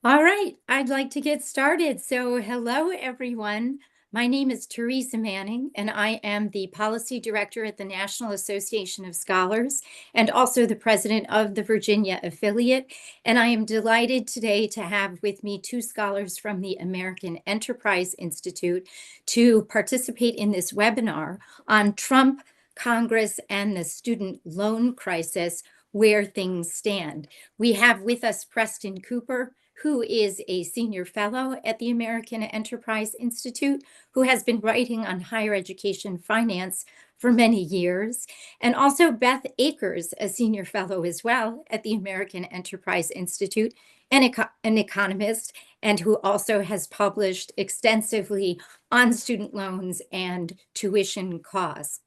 All right, I'd like to get started. So, hello, everyone. My name is Teresa Manning, and I am the Policy Director at the National Association of Scholars and also the President of the Virginia affiliate. And I am delighted today to have with me two scholars from the American Enterprise Institute to participate in this webinar on Trump, Congress, and the student loan crisis, where things stand. We have with us Preston Cooper, who is a senior fellow at the American Enterprise Institute, who has been writing on higher education finance for many years, and also Beth Akers, a senior fellow as well at the American Enterprise Institute, an economist, and who also has published extensively on student loans and tuition costs.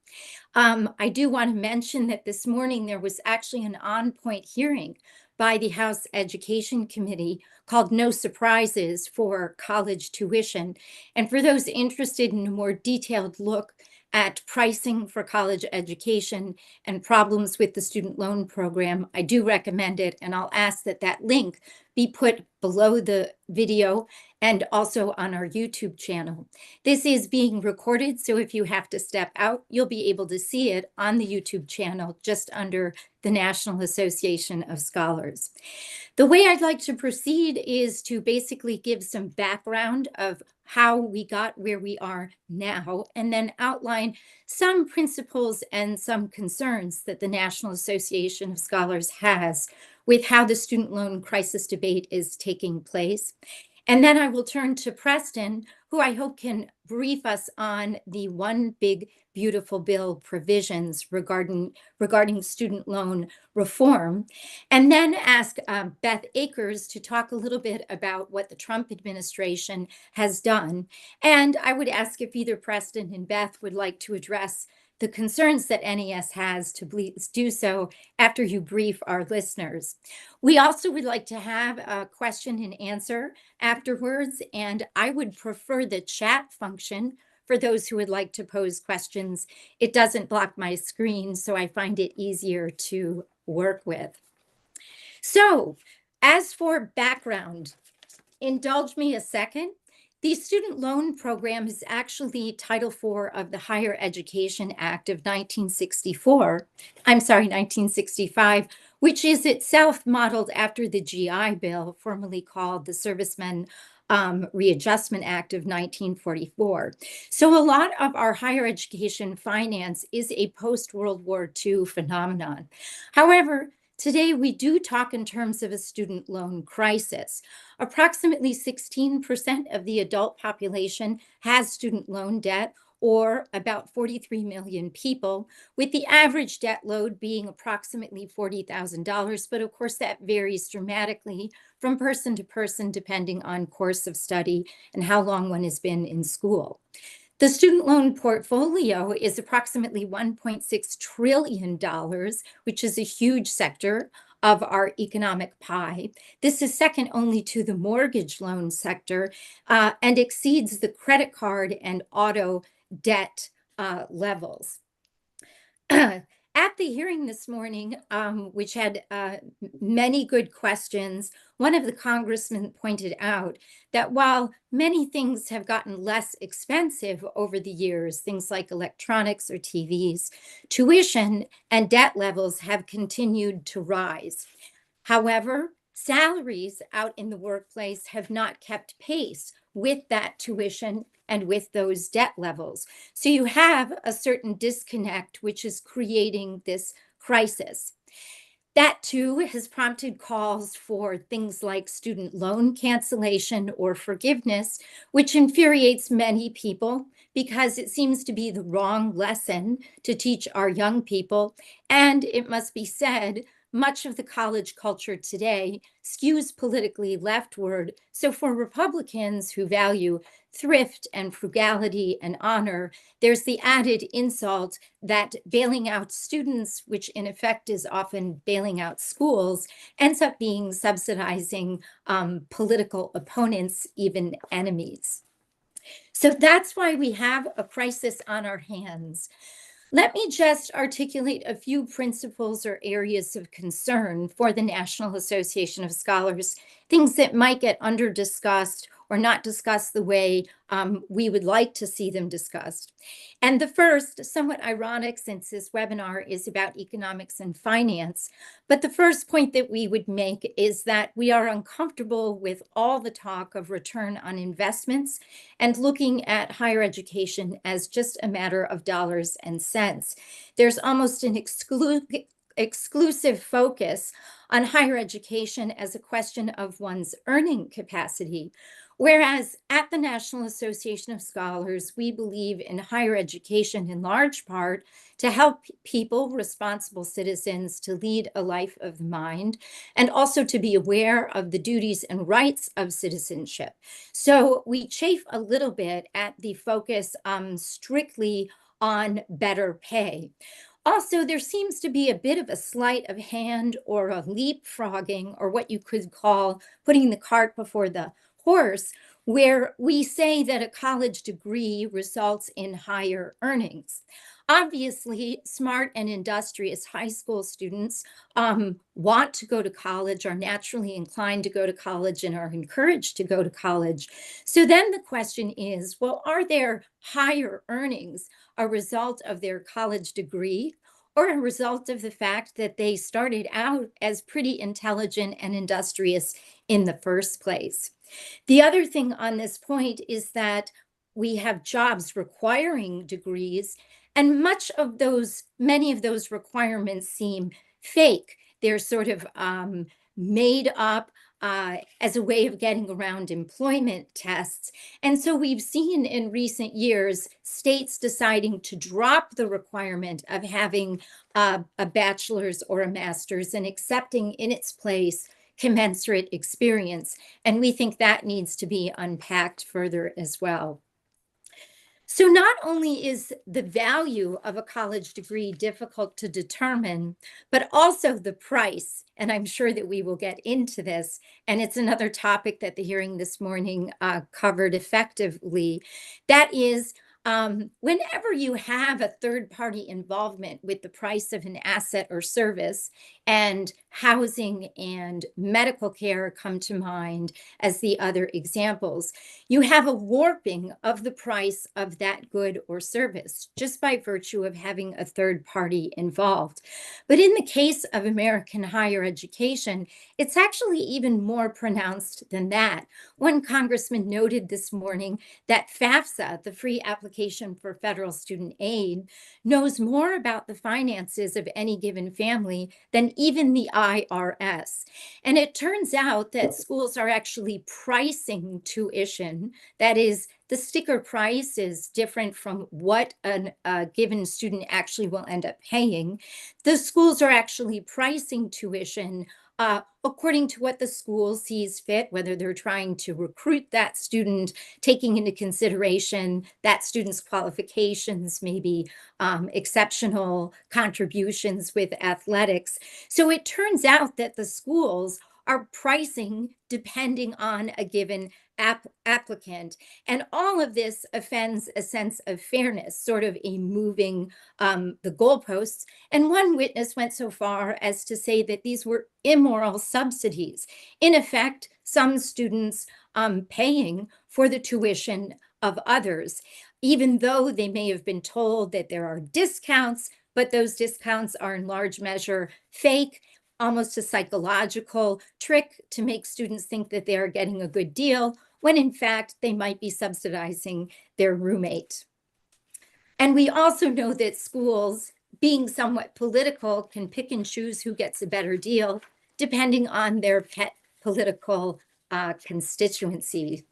I do want to mention that this morning there was actually an on-point hearing by the House Education Committee called No Surprises for College Tuition. And for those interested in a more detailed look at pricing for college education and problems with the student loan program, I do recommend it. And I'll ask that that link be put below the video and also on our YouTube channel. This is being recorded, so if you have to step out, you'll be able to see it on the YouTube channel just under the National Association of Scholars. The way I'd like to proceed is to basically give some background of how we got where we are now, and then outline some principles and some concerns that the National Association of Scholars has with how the student loan crisis debate is taking place. And then I will turn to Preston, who I hope can brief us on the One Big Beautiful Bill provisions regarding student loan reform, and then ask Beth Akers to talk a little bit about what the Trump administration has done. And I would ask if either Preston and Beth would like to address the concerns that NES has to please do so after you brief our listeners. We also would like to have a question and answer afterwards, and I would prefer the chat function for those who would like to pose questions. It doesn't block my screen, so I find it easier to work with. So, as for background, indulge me a second. The student loan program is actually Title IV of the Higher Education Act of 1965, which is itself modeled after the GI Bill, formerly called the Servicemen Readjustment Act of 1944. So a lot of our higher education finance is a post-World War II phenomenon. However, today we do talk in terms of a student loan crisis. Approximately 16% of the adult population has student loan debt, or about 43 million people, with the average debt load being approximately $40,000. But of course, that varies dramatically from person to person, depending on course of study and how long one has been in school. The student loan portfolio is approximately $1.6 trillion, which is a huge sector of our economic pie. This is second only to the mortgage loan sector and exceeds the credit card and auto debt levels. At the hearing this morning, which had many good questions, one of the congressmen pointed out that while many things have gotten less expensive over the years, things like electronics or TVs, tuition and debt levels have continued to rise. However, salaries out in the workplace have not kept pace with that tuition and with those debt levels. So you have a certain disconnect, which is creating this crisis. That too has prompted calls for things like student loan cancellation or forgiveness, which infuriates many people because it seems to be the wrong lesson to teach our young people. And it must be said, much of the college culture today skews politically leftward. So for Republicans who value thrift and frugality and honor, there's the added insult that bailing out students, which in effect is often bailing out schools, ends up being subsidizing political opponents, even enemies. So that's why we have a crisis on our hands. Let me just articulate a few principles or areas of concern for the National Association of Scholars, things that might get under discussed or not discussed the way we would like to see them discussed. And the first, somewhat ironic since this webinar is about economics and finance, but the first point that we would make is that we are uncomfortable with all the talk of return on investments and looking at higher education as just a matter of dollars and cents. There's almost an exclusive focus on higher education as a question of one's earning capacity. Whereas at the National Association of Scholars, we believe in higher education in large part to help people, responsible citizens, to lead a life of the mind, and also to be aware of the duties and rights of citizenship. So we chafe a little bit at the focus strictly on better pay. Also, there seems to be a bit of a sleight of hand or a leapfrogging, or what you could call putting the cart before the horse, where we say that a college degree results in higher earnings. Obviously, smart and industrious high school students want to go to college, are naturally inclined to go to college, and are encouraged to go to college. So then the question is, well, are their higher earnings a result of their college degree or a result of the fact that they started out as pretty intelligent and industrious in the first place? The other thing on this point is that we have jobs requiring degrees, and many of those requirements seem fake. They're sort of made up as a way of getting around employment tests. And so we've seen in recent years states deciding to drop the requirement of having a bachelor's or a master's and accepting in its place commensurate experience. And we think that needs to be unpacked further as well. So not only is the value of a college degree difficult to determine, but also the price. And I'm sure that we will get into this. And it's another topic that the hearing this morning covered effectively. That is, whenever you have a third-party involvement with the price of an asset or service, and housing and medical care come to mind as the other examples, you have a warping of the price of that good or service just by virtue of having a third party involved. But in the case of American higher education, it's actually even more pronounced than that. One congressman noted this morning that FAFSA, the Free Application for Federal Student Aid, knows more about the finances of any given family than even the IRS. And it turns out that schools are actually pricing tuition. That is, the sticker price is different from what a given student actually will end up paying. The schools are actually pricing tuition according to what the school sees fit, whether they're trying to recruit that student, taking into consideration that student's qualifications, maybe exceptional contributions with athletics. So it turns out that the schools are pricing depending on a given applicant. And all of this offends a sense of fairness, sort of a moving the goalposts. And one witness went so far as to say that these were immoral subsidies. In effect, some students paying for the tuition of others, even though they may have been told that there are discounts, but those discounts are in large measure fake, almost a psychological trick to make students think that they are getting a good deal, when in fact they might be subsidizing their roommate. And we also know that schools, being somewhat political, can pick and choose who gets a better deal depending on their pet political constituency.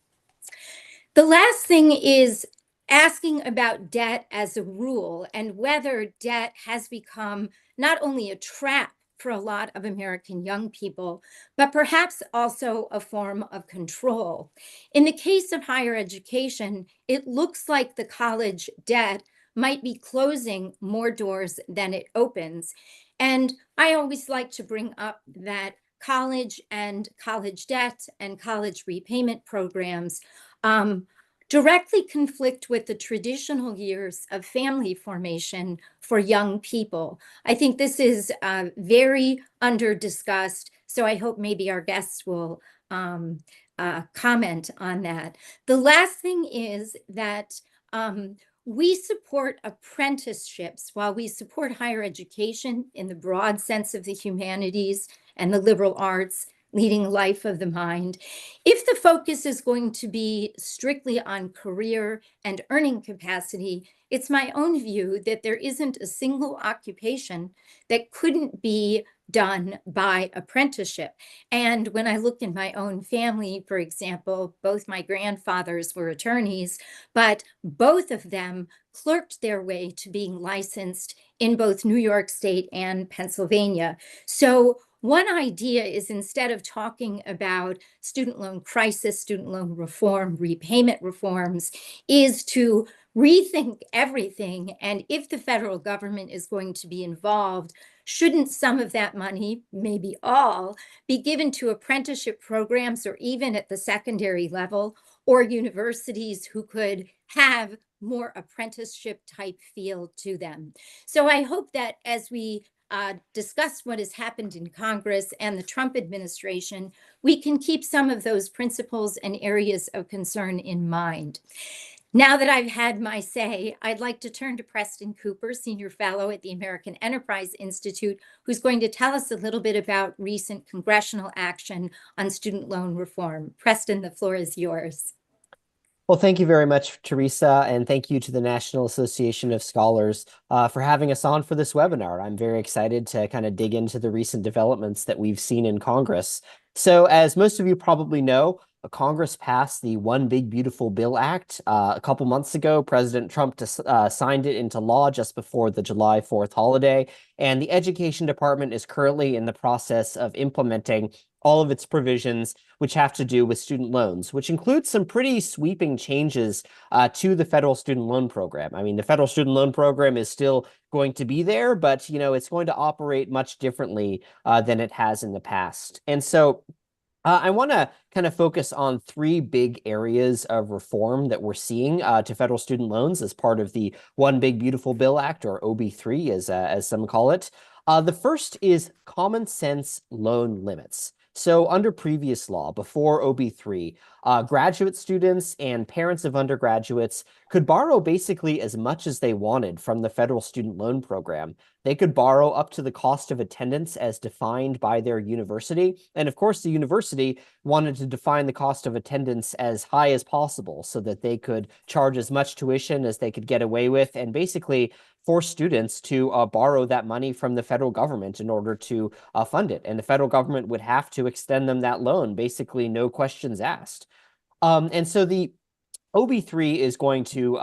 The last thing is asking about debt as a rule and whether debt has become not only a trap for a lot of American young people, but perhaps also a form of control. In the case of higher education, it looks like the college debt might be closing more doors than it opens. And I always like to bring up that college and college debt and college repayment programs directly conflict with the traditional years of family formation for young people. I think this is very under-discussed, so I hope maybe our guests will comment on that. The last thing is that we support apprenticeships while we support higher education in the broad sense of the humanities and the liberal arts, leading a life of the mind. If the focus is going to be strictly on career and earning capacity, it's my own view that there isn't a single occupation that couldn't be done by apprenticeship. And when I look in my own family, for example, both my grandfathers were attorneys, but both of them clerked their way to being licensed in both New York State and Pennsylvania. So one idea is, instead of talking about student loan crisis, student loan reform, repayment reforms, is to rethink everything. And if the federal government is going to be involved, shouldn't some of that money, maybe all, be given to apprenticeship programs, or even at the secondary level, or universities who could have more apprenticeship type feel to them? So I hope that as we discuss what has happened in Congress and the Trump administration, we can keep some of those principles and areas of concern in mind. Now that I've had my say, I'd like to turn to Preston Cooper, Senior Fellow at the American Enterprise Institute, who's going to tell us a little bit about recent congressional action on student loan reform. Preston, the floor is yours. Well, thank you very much, Teresa, and thank you to the National Association of Scholars for having us on for this webinar. I'm very excited to kind of dig into the recent developments that we've seen in Congress. So, as most of you probably know, Congress passed the One Big Beautiful Bill Act a couple months ago. President Trump signed it into law just before the July 4th holiday, and the Education Department is currently in the process of implementing all of its provisions which have to do with student loans, which includes some pretty sweeping changes to the federal student loan program. I mean, the federal student loan program is still going to be there, but it's going to operate much differently than it has in the past. And so I want to kind of focus on three big areas of reform that we're seeing to federal student loans as part of the One Big Beautiful Bill Act, or OB3, as some call it. The first is common sense loan limits. So under previous law, before OB3, graduate students and parents of undergraduates could borrow basically as much as they wanted from the federal student loan program. They could borrow up to the cost of attendance as defined by their university. And of course, the university wanted to define the cost of attendance as high as possible so that they could charge as much tuition as they could get away with, and basically force students to borrow that money from the federal government in order to fund it. And the federal government would have to extend them that loan, basically no questions asked. And so the OB3 is going to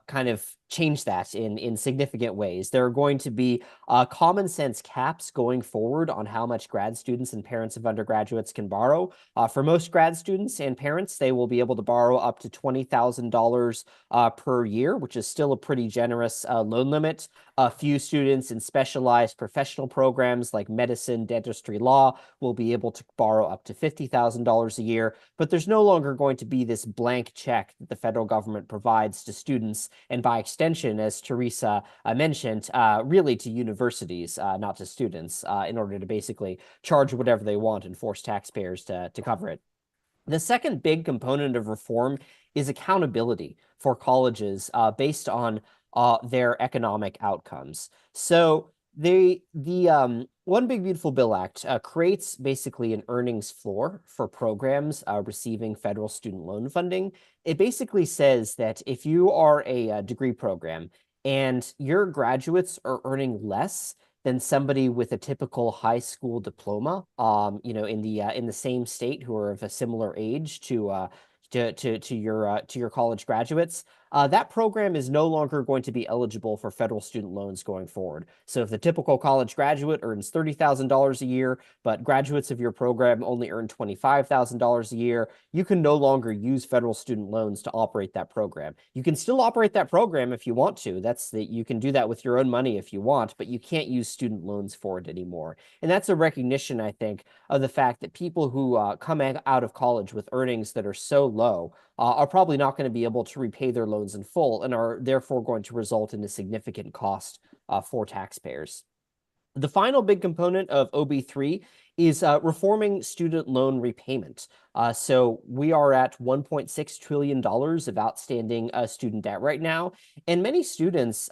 kind of change that in significant ways. There are going to be common sense caps going forward on how much grad students and parents of undergraduates can borrow. For most grad students and parents, they will be able to borrow up to $20,000 per year, which is still a pretty generous loan limit. A few students in specialized professional programs like medicine, dentistry, law will be able to borrow up to $50,000 a year, but there's no longer going to be this blank check that the federal government provides to students, and by extension, as Teresa mentioned, really to universities, not to students, in order to basically charge whatever they want and force taxpayers to cover it. The second big component of reform is accountability for colleges based on their economic outcomes. So the One Big Beautiful Bill Act creates basically an earnings floor for programs receiving federal student loan funding. It basically says that if you are a degree program and your graduates are earning less than somebody with a typical high school diploma, in the same state, who are of a similar age to your college graduates, that program is no longer going to be eligible for federal student loans going forward. So if the typical college graduate earns $30,000 a year, but graduates of your program only earn $25,000 a year, you can no longer use federal student loans to operate that program. You can still operate that program if you want to. You can do that with your own money if you want, but you can't use student loans for it anymore. And that's a recognition, I think, of the fact that people who come out of college with earnings that are so low are probably not going to be able to repay their loans in full and are therefore going to result in a significant cost for taxpayers. The final big component of OB3 is reforming student loan repayment. So we are at $1.6 trillion of outstanding student debt right now. And many students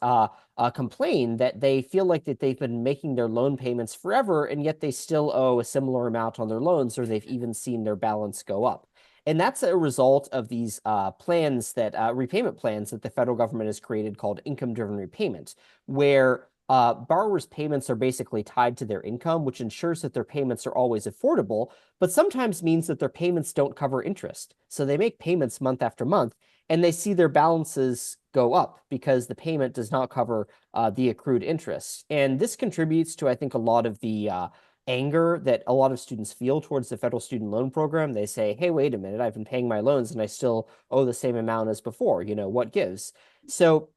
complain that they feel like that they've been making their loan payments forever, and yet they still owe a similar amount on their loans, or they've even seen their balance go up. And that's a result of these plans that repayment plans that the federal government has created called income-driven repayment, where borrowers' payments are basically tied to their income, which ensures that their payments are always affordable, but sometimes means that their payments don't cover interest. So they make payments month after month, and they see their balances go up because the payment does not cover the accrued interest. And this contributes to, I think, a lot of the anger that a lot of students feel towards the federal student loan program. They say, hey, wait a minute, I've been paying my loans and I still owe the same amount as before. What gives? So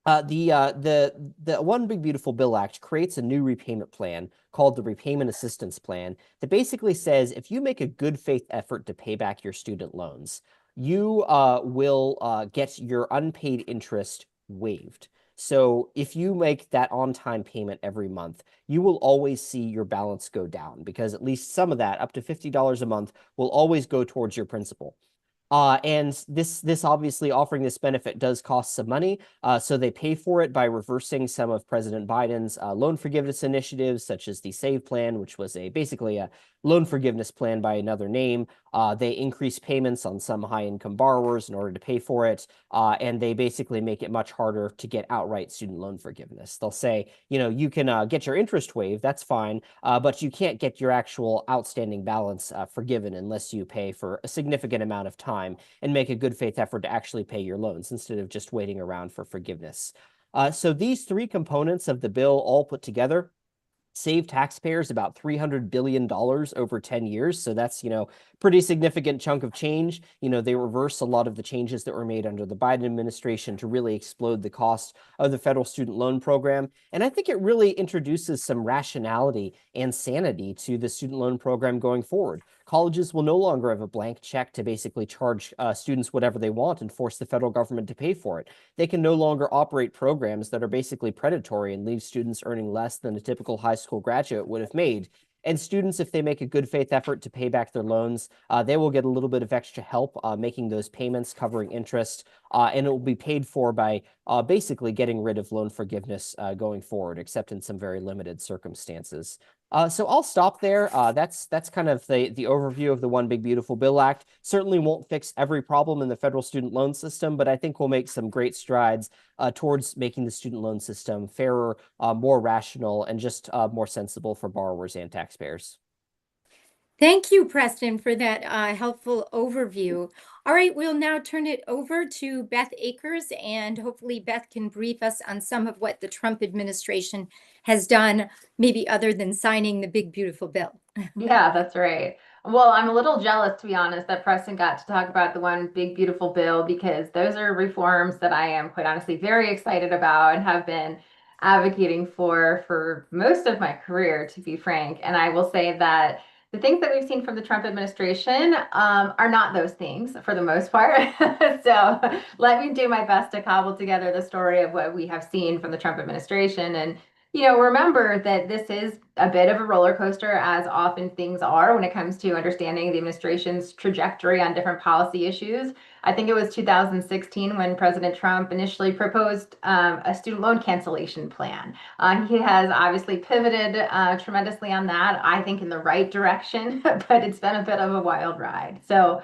the One Big Beautiful Bill Act creates a new repayment plan called the Repayment Assistance Plan that basically says if you make a good faith effort to pay back your student loans, you will get your unpaid interest waived. So if you make that on-time payment every month, you will always see your balance go down because at least some of that, up to $50 a month, will always go towards your principal. And this obviously offering this benefit does cost some money. So they pay for it by reversing some of President Biden's loan forgiveness initiatives, such as the SAVE plan, which was basically a loan forgiveness plan by another name. They increase payments on some high-income borrowers in order to pay for it, and they basically make it much harder to get outright student loan forgiveness. They'll say, you can get your interest waived, that's fine, but you can't get your actual outstanding balance forgiven unless you pay for a significant amount of time and make a good faith effort to actually pay your loans instead of just waiting around for forgiveness. So these three components of the bill all put together save taxpayers about $300 billion over 10 years. So that's, pretty significant chunk of change. They reverse a lot of the changes that were made under the Biden administration to really explode the cost of the federal student loan program. And I think it really introduces some rationality and sanity to the student loan program going forward. Colleges will no longer have a blank check to basically charge students whatever they want and force the federal government to pay for it. They can no longer operate programs that are basically predatory and leave students earning less than a typical high school graduate would have made. And students, if they make a good faith effort to pay back their loans, they will get a little bit of extra help making those payments, covering interest, and it will be paid for by basically getting rid of loan forgiveness going forward, except in some very limited circumstances. So I'll stop there. That's kind of the overview of the One Big Beautiful Bill Act. Certainly won't fix every problem in the federal student loan system, but I think we'll make some great strides towards making the student loan system fairer, more rational, and just more sensible for borrowers and taxpayers. Thank you, Preston, for that helpful overview. All right, we'll now turn it over to Beth Akers, and hopefully Beth can brief us on some of what the Trump administration has done, maybe other than signing the big, beautiful bill. Yeah, that's right. Well, I'm a little jealous, to be honest, that Preston got to talk about the One Big Beautiful Bill because those are reforms that I am quite honestly very excited about and have been advocating for most of my career, to be frank. And I will say that the things that we've seen from the Trump administration are not those things for the most part. So let me do my best to cobble together the story of what we have seen from the Trump administration. And remember that this is a bit of a roller coaster, as often things are when it comes to understanding the administration's trajectory on different policy issues. I think it was 2016 when President Trump initially proposed a student loan cancellation plan. He has obviously pivoted tremendously on that, I think in the right direction, but it's been a bit of a wild ride. So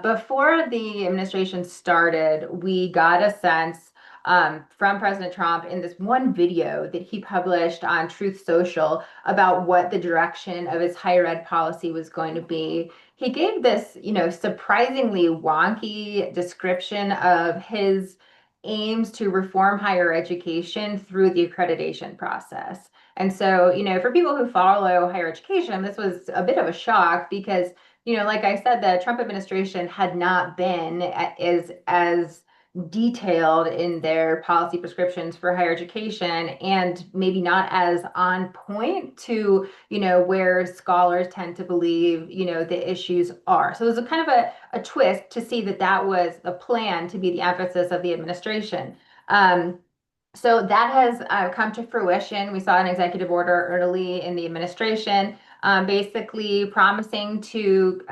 before the administration started, we got a sense from President Trump in this one video that he published on Truth Social about what the direction of his higher ed policy was going to be. He gave this, surprisingly wonky description of his aims to reform higher education through the accreditation process. And so, for people who follow higher education, this was a bit of a shock because, like I said, the Trump administration had not been as detailed in their policy prescriptions for higher education, and maybe not as on point to, where scholars tend to believe, the issues are. So it was a kind of a twist to see that was the plan to be the emphasis of the administration. So that has come to fruition. We saw an executive order early in the administration, basically promising to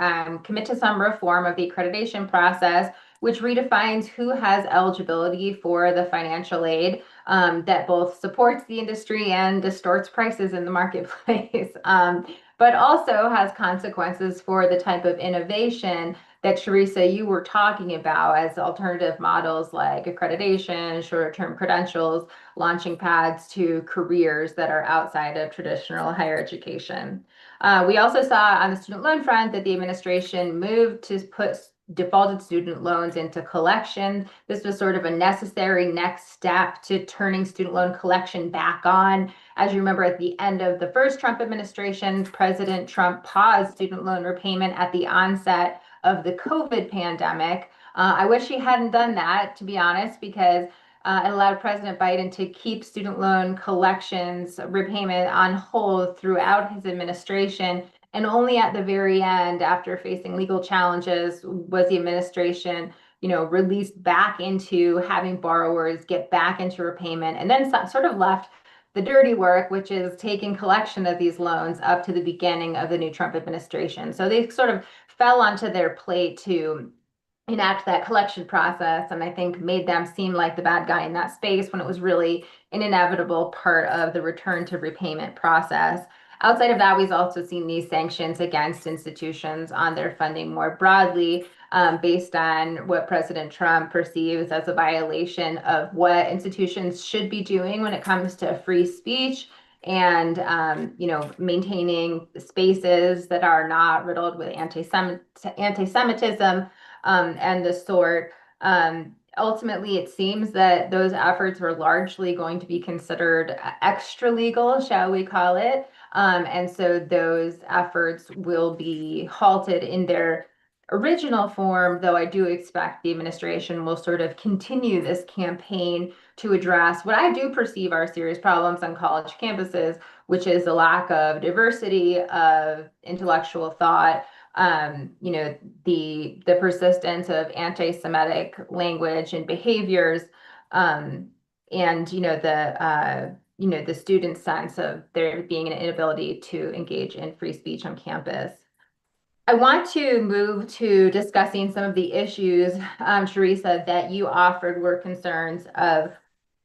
commit to some reform of the accreditation process, which redefines who has eligibility for the financial aid that both supports the industry and distorts prices in the marketplace, but also has consequences for the type of innovation that Teresa, you were talking about as alternative models like accreditation, shorter-term credentials, launching pads to careers that are outside of traditional higher education. We also saw on the student loan front that the administration moved to put defaulted student loans into collection. This was sort of a necessary next step to turning student loan collection back on. As you remember, at the end of the first Trump administration, President Trump paused student loan repayment at the onset of the COVID pandemic. I wish he hadn't done that, to be honest, because it allowed President Biden to keep student loan collections repayment on hold throughout his administration. And only at the very end, after facing legal challenges, was the administration, released back into having borrowers get back into repayment, and then sort of left the dirty work, which is taking collection of these loans up to the beginning of the new Trump administration. So they sort of fell onto their plate to enact that collection process, and I think made them seem like the bad guy in that space when it was really an inevitable part of the return to repayment process. Outside of that, we've also seen these sanctions against institutions on their funding more broadly, based on what President Trump perceives as a violation of what institutions should be doing when it comes to free speech and maintaining spaces that are not riddled with anti-Semitism and the sort. Ultimately, it seems that those efforts were largely going to be considered extra legal, shall we call it. And so those efforts will be halted in their original form, though I do expect the administration will sort of continue this campaign to address what I do perceive are serious problems on college campuses, which is the lack of diversity of intellectual thought, the persistence of anti-Semitic language and behaviors, and the student sense of there being an inability to engage in free speech on campus. I want to move to discussing some of the issues, Teresa, that you offered were concerns of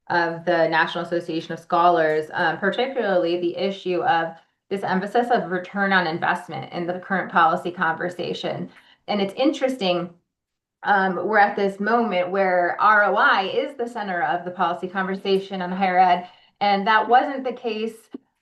the National Association of Scholars, particularly the issue of this emphasis of return on investment in the current policy conversation. And it's interesting, we're at this moment where ROI is the center of the policy conversation on higher ed, and that wasn't the case,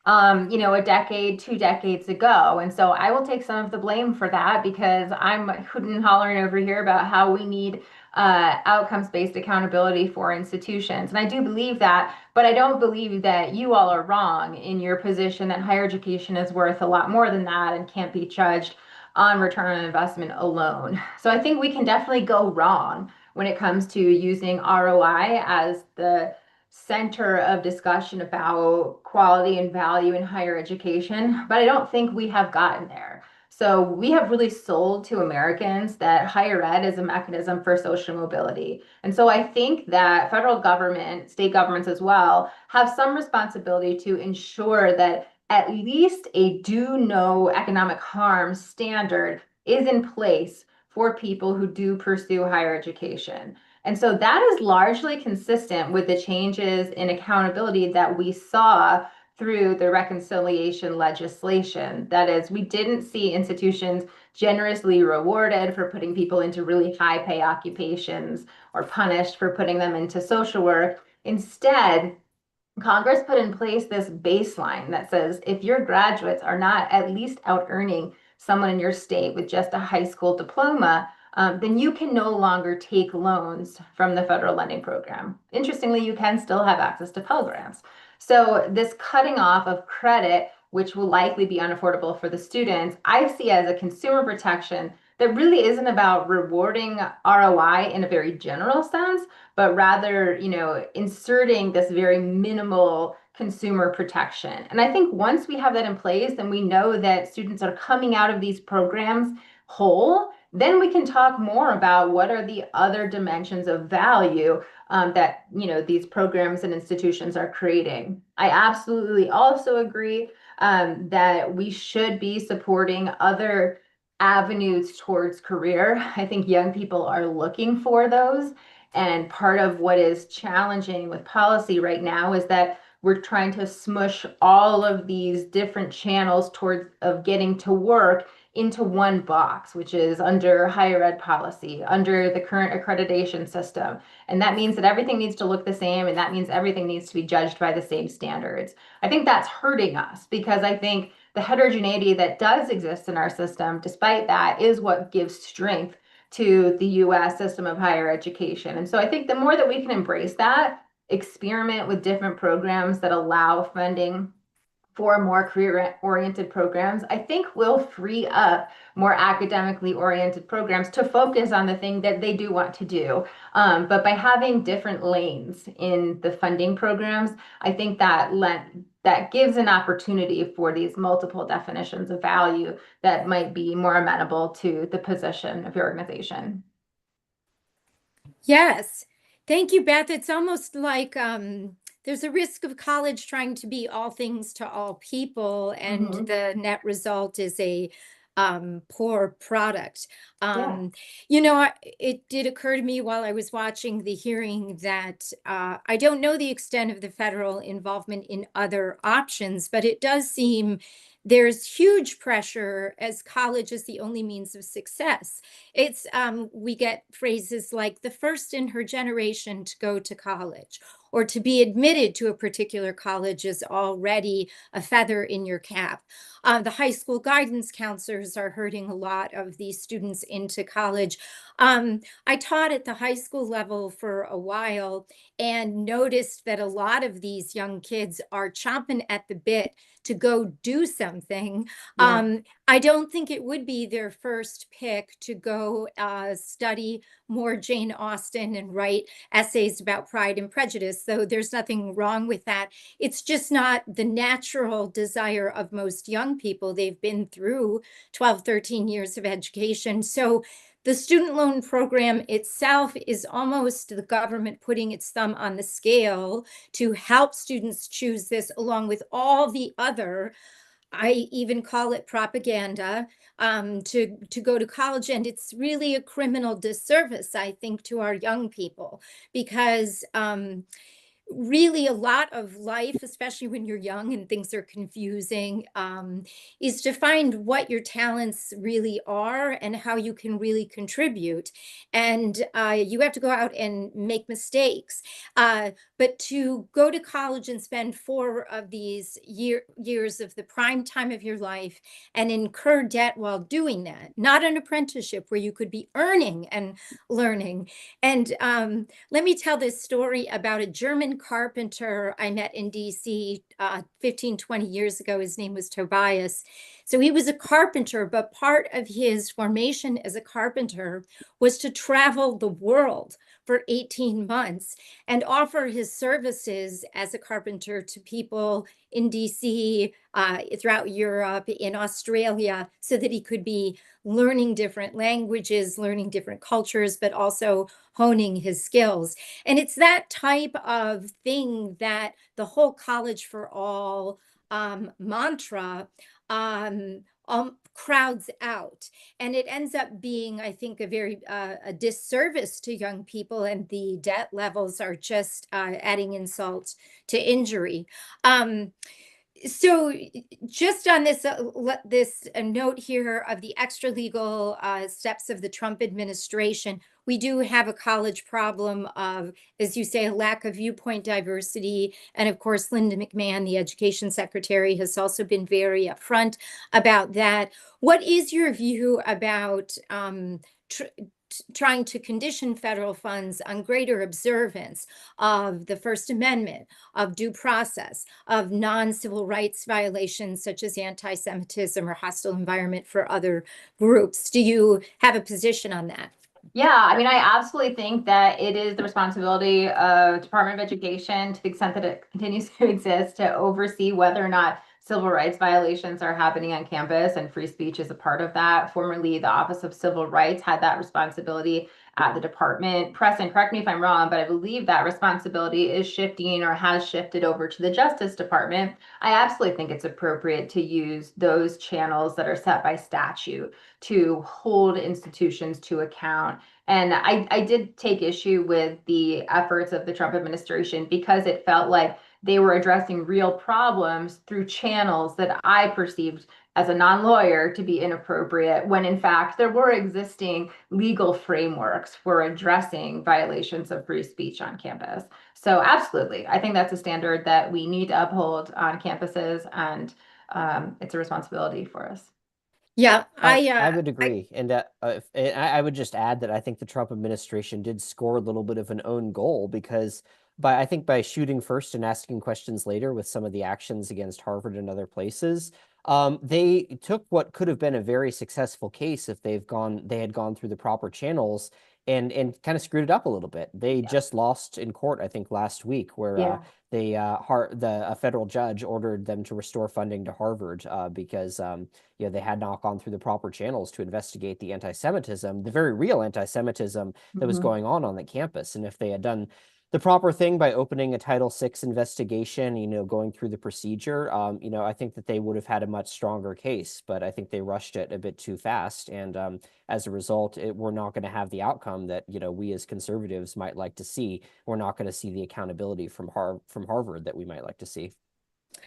a decade, 2 decades ago. And so I will take some of the blame for that because I'm hooting and hollering over here about how we need outcomes-based accountability for institutions. And I do believe that, but I don't believe that you all are wrong in your position that higher education is worth a lot more than that and can't be judged on return on investment alone. So I think we can definitely go wrong when it comes to using ROI as the center of discussion about quality and value in higher education, but I don't think we have gotten there. So we have really sold to Americans that higher ed is a mechanism for social mobility. And so I think that federal government, state governments as well, have some responsibility to ensure that at least a do no economic harm standard is in place for people who do pursue higher education. And so that is largely consistent with the changes in accountability that we saw through the reconciliation legislation. That is, we didn't see institutions generously rewarded for putting people into really high pay occupations or punished for putting them into social work. Instead, Congress put in place this baseline that says if your graduates are not at least out earning someone in your state with just a high school diploma, then you can no longer take loans from the federal lending program. Interestingly, you can still have access to Pell Grants. So this cutting off of credit, which will likely be unaffordable for the students, I see as a consumer protection that really isn't about rewarding ROI in a very general sense, but rather, inserting this very minimal consumer protection. And I think once we have that in place and we know that students are coming out of these programs whole, then we can talk more about what are the other dimensions of value that these programs and institutions are creating. I absolutely also agree that we should be supporting other avenues towards career. I think young people are looking for those. And part of what is challenging with policy right now is that we're trying to smush all of these different channels towards of getting to work into one box, which is under higher ed policy, under the current accreditation system. And that means that everything needs to look the same, and that means everything needs to be judged by the same standards. I think that's hurting us because I think the heterogeneity that does exist in our system, despite that, is what gives strength to the US system of higher education. And so I think the more that we can embrace that, experiment with different programs that allow funding for more career-oriented programs, I think will free up more academically oriented programs to focus on the thing that they do want to do. But by having different lanes in the funding programs, I think that gives an opportunity for these multiple definitions of value that might be more amenable to the position of your organization. Yes. Thank you, Beth. It's almost like there's a risk of college trying to be all things to all people, and the net result is a poor product. It did occur to me while I was watching the hearing that I don't know the extent of the federal involvement in other options, but it does seem there's huge pressure as college is the only means of success. It's we get phrases like the first in her generation to go to college, or to be admitted to a particular college is already a feather in your cap. The high school guidance counselors are hurting a lot of these students into college. I taught at the high school level for a while and noticed that a lot of these young kids are chomping at the bit to go do something. I don't think it would be their first pick to go study more Jane Austen and write essays about Pride and Prejudice, though there's nothing wrong with that. It's just not the natural desire of most young people. They've been through 12, 13 years of education. So the student loan program itself is almost the government putting its thumb on the scale to help students choose this, along with all the other, I even call it propaganda, to go to college. And it's really a criminal disservice, I think, to our young people, because really a lot of life, especially when you're young and things are confusing, is to find what your talents really are and how you can really contribute. And you have to go out and make mistakes. But to go to college and spend 4 of these years of the prime time of your life and incur debt while doing that, not an apprenticeship where you could be earning and learning. And let me tell this story about a German carpenter I met in DC 15, 20 years ago. His name was Tobias. So he was a carpenter, but part of his formation as a carpenter was to travel the world for 18 months and offer his services as a carpenter to people in DC, throughout Europe, in Australia, so that he could be learning different languages, learning different cultures, but also honing his skills. And it's that type of thing that the whole college for all mantra crowds out. And it ends up being, I think, a very a disservice to young people, and the debt levels are just adding insult to injury. So just on this note here of the extra legal steps of the Trump administration, we do have a college problem of, as you say, a lack of viewpoint diversity. And of course, Linda McMahon, the education secretary, has also been very upfront about that. What is your view about trying to condition federal funds on greater observance of the First Amendment, of due process, of non-civil rights violations such as anti-Semitism or hostile environment for other groups. Do you have a position on that? Yeah, I mean, I absolutely think that it is the responsibility of Department of Education, to the extent that it continues to exist, to oversee whether or not civil rights violations are happening on campus, and free speech is a part of that. Formerly, the Office of Civil Rights had that responsibility at the department. Preston, correct me if I'm wrong, but I believe that responsibility is shifting or has shifted over to the Justice Department. I absolutely think it's appropriate to use those channels that are set by statute to hold institutions to account. And I did take issue with the efforts of the Trump administration because it felt like they were addressing real problems through channels that I perceived as a non-lawyer to be inappropriate, when in fact there were existing legal frameworks for addressing violations of free speech on campus. So absolutely, I think that's a standard that we need to uphold on campuses, and it's a responsibility for us. Yeah, I would agree. And I would just add that I think the Trump administration did score a little bit of an own goal, because I think by shooting first and asking questions later with some of the actions against Harvard and other places, they took what could have been a very successful case if they had gone through the proper channels and kind of screwed it up a little bit. They just lost in court, I think, last week, where Yeah. a federal judge ordered them to restore funding to Harvard because they had not gone through the proper channels to investigate the anti-Semitism, the very real anti-Semitism that was going on the campus. And if they had done the proper thing by opening a Title VI investigation, going through the procedure, I think that they would have had a much stronger case. But I think they rushed it a bit too fast, and as a result, we're not going to have the outcome that we as conservatives might like to see. We're not going to see the accountability from Harvard that we might like to see.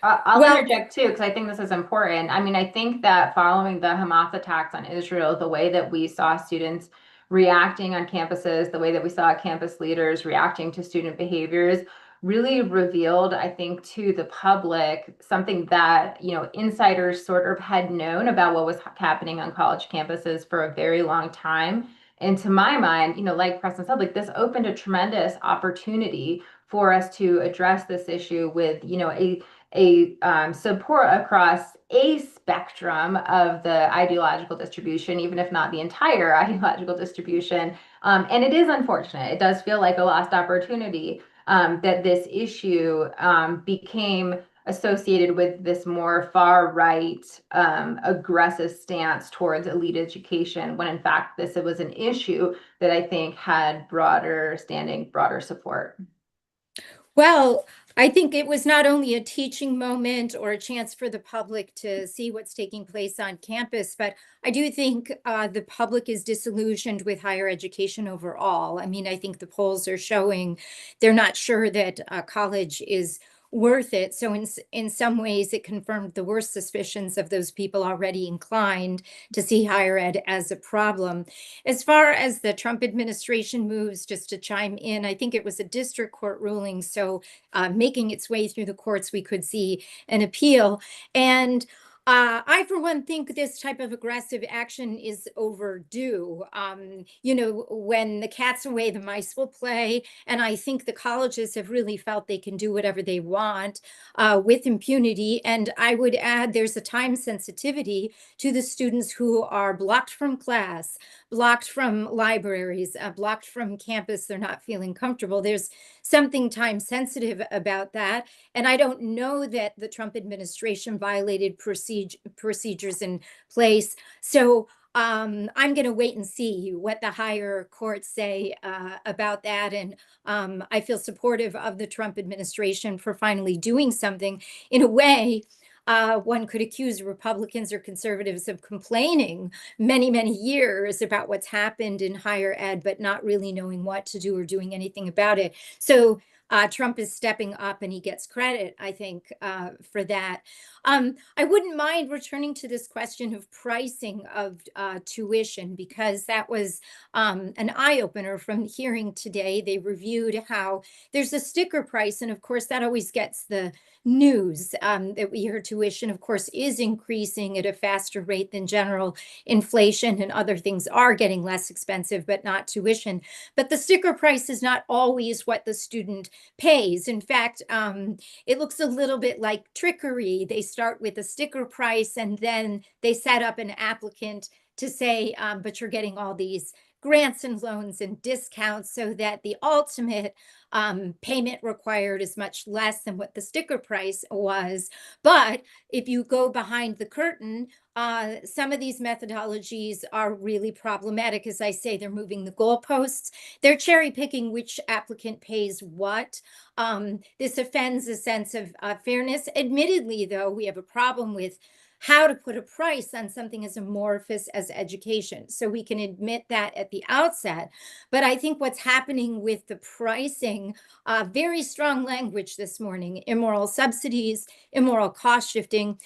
I'll well, interject too, because I think this is important. I mean, I think that following the Hamas attacks on Israel, the way that we saw students reacting on campuses, the way that we saw campus leaders reacting to student behaviors, really revealed, I think, to the public something that, insiders sort of had known about what was happening on college campuses for a very long time. And to my mind, like Preston said, like, this opened a tremendous opportunity for us to address this issue with, support across a spectrum of the ideological distribution, even if not the entire ideological distribution. And it is unfortunate. It does feel like a lost opportunity that this issue became associated with this more far right, aggressive stance towards elite education, when in fact this was an issue that I think had broader standing, broader support. Well, I think it was not only a teaching moment or a chance for the public to see what's taking place on campus, but I do think the public is disillusioned with higher education overall. I mean, I think the polls are showing they're not sure that college is worth it. So in some ways, it confirmed the worst suspicions of those people already inclined to see higher ed as a problem. As far as the Trump administration moves, just to chime in, I think it was a district court ruling. So making its way through the courts, we could see an appeal. And I, for one, think this type of aggressive action is overdue. When the cat's away, the mice will play. And I think the colleges have really felt they can do whatever they want with impunity. And I would add there's a time sensitivity to the students who are blocked from class, blocked from libraries, blocked from campus. They're not feeling comfortable. There's something time sensitive about that. And I don't know that the Trump administration violated procedures in place. So I'm going to wait and see what the higher courts say about that. And I feel supportive of the Trump administration for finally doing something. In a way, one could accuse Republicans or conservatives of complaining many, many years about what's happened in higher ed, but not really knowing what to do or doing anything about it. So Trump is stepping up and he gets credit, I think, for that. I wouldn't mind returning to this question of pricing of tuition, because that was an eye-opener from the hearing today. They reviewed how there's a sticker price, and of course that always gets the news, that we hear tuition, of course, is increasing at a faster rate than general inflation, and other things are getting less expensive, but not tuition. But the sticker price is not always what the student pays. In fact, it looks a little bit like trickery. They start with a sticker price and then they set up an applicant to say, but you're getting all these grants and loans and discounts, so that the ultimate payment required is much less than what the sticker price was. But if you go behind the curtain, some of these methodologies are really problematic. As I say, they're moving the goalposts. They're cherry picking which applicant pays what. This offends a sense of fairness. Admittedly, though, we have a problem with how to put a price on something as amorphous as education. So we can admit that at the outset. But I think what's happening with the pricing, very strong language this morning, immoral subsidies, immoral cost shifting.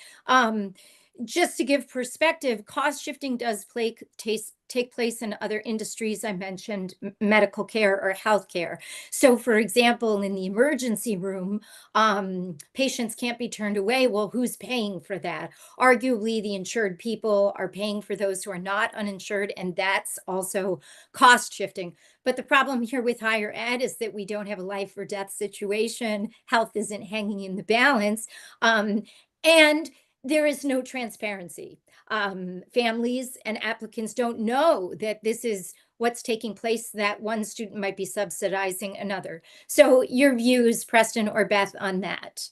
Just to give perspective, cost shifting does take place in other industries. I mentioned medical care or healthcare. So for example, in the emergency room, patients can't be turned away. Well, who's paying for that? Arguably, the insured people are paying for those who are not uninsured, and that's also cost shifting. But the problem here with higher ed is that we don't have a life or death situation. Health isn't hanging in the balance. And there is no transparency. Families and applicants don't know that this is what's taking place, that one student might be subsidizing another. So your views, Preston or Beth, on that?